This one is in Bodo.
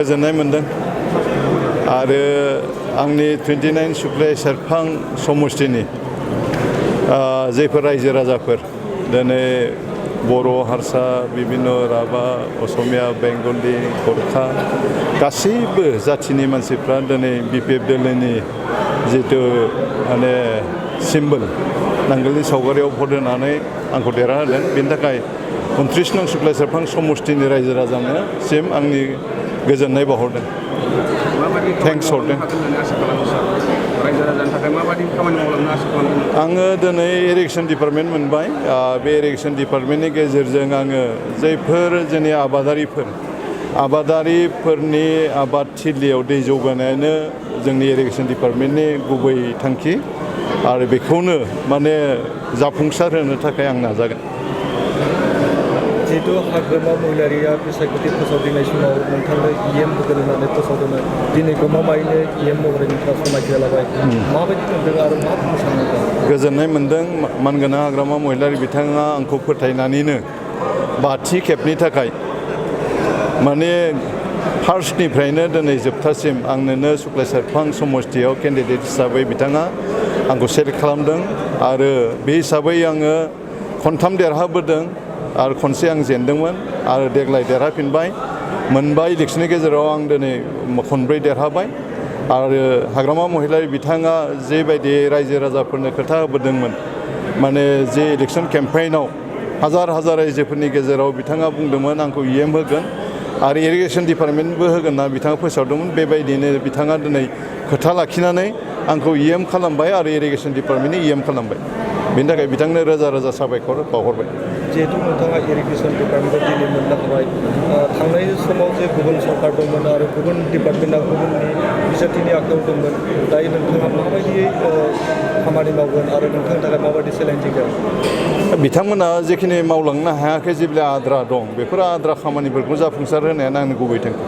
गोजोननाय मोनदों आरो आंनि 29 सुक्लाय सेरफां समष्टिनि जायफोर रायजो राजाफोर दिनै बर' हारसा बिभिन्न राभा असमिया बेंगलि गरखा गासैबो जाथिनि मानसिफ्रा दिनै बिपिएफ दोलोनि जितु माने सिम्बल नांगोलनि सावगारियाव भट होनानै आंखौ देरहाहोदों बेनि थाखाय 29 नं सुक्लाय सेरफां समष्टिनि रायजो राजानोसिम आंनि गोजोननाय बावहरदों थेंक्स हरदों आङो दिनै इरिगेसन डिपार्टमेन्ट मोनबाय बे इरिगेसन डिपार्टमेन्टनि गेजेरजों आङो जायफोर जोंनि आबादारिफोरनि आबाद थिलियाव दै जौगानायानो जोंनि इरिगेसन डिपार्टमेन्टनि गुबै थांखि आरो बेखौनो माने जाफुंसार होनो थाखाय आं नाजागोन जिहेतु हाग्रामा महिलारिया बिसायख'थि फोसावदिंनाय समाव नोंथांनो इएम होगोन होननानै फोसावदोंमोन दिनै गमामायैनो इएम महरै नोंथाङा समायथि लाबाय माबायदि मोनदों आरो मा बुंनो सानदों गोजोननाय मोनदों मानगोनां हाग्रामा महिलारि बिथाङा आंखौ फोथायनानैनो 5थि खेबनि थाखाय माने फार्स्टनिफ्रायनो दिनै जोबथासिम आंनोनो सुक्लाय सेरफां समष्टियाव केन्डिडेट हिसाबै बिथाङा आंखौ सेलेक्ट खालामदों आरो बे हिसाबै आङो खनथाम देरहाबोदों आरो खनसे आं जेनदोंमोन आरो देग्लाय देरहाफिनबाय मोनबा इलेक्सननि गेजेराव आं दिनै खनब्रै देरहाबाय आरो हाग्रामा महिलारि बिथाङा जेबायदि रायजो राजाफोरनो खोथा होबोदोंमोन माने जे इलेक्सन केम्पेइनाव हाजार रायजोफोरनि गेजेराव बिथाङा बुंदोंमोन आंखौ इएम होगोन आरो इरिगेसन डिपार्टमेन्टबो होगोन होनना बिथाङा फोसावदोंमोन बेबायदिनो बिथाङा दिनै खोथा लाखिनानै आंखौ इएम खालामबाय आरो इरिगेसन डिपार्टमेन्टनि इएम खालामबाय बेनि थाखाय बिथांनो रोजा साबायखर बावहरबाय जिहेतु नोंथाङा इरिगेसन डिपार्टमेन्टआव दिनै मोननो हाबाय थांनाय समाव जे गुबुन सरकार दंमोन आरो गुबुन डिपार्टमेन्टआ गुबुननि बिजाथिनि आखायाव दंमोन दायो नोंथाङा माबायदियै खामानि मावगोन आरो नोंथांनि थाखाय माबायदि चेलेन्जिं जागोन बिथांमोना जेखिनि मावलांनो हायाखै जेब्ला आद्रा दं बेफोर आद्रा खामानिफोरखौ जाफुंसार होनायानो आंनि गुबै थांखि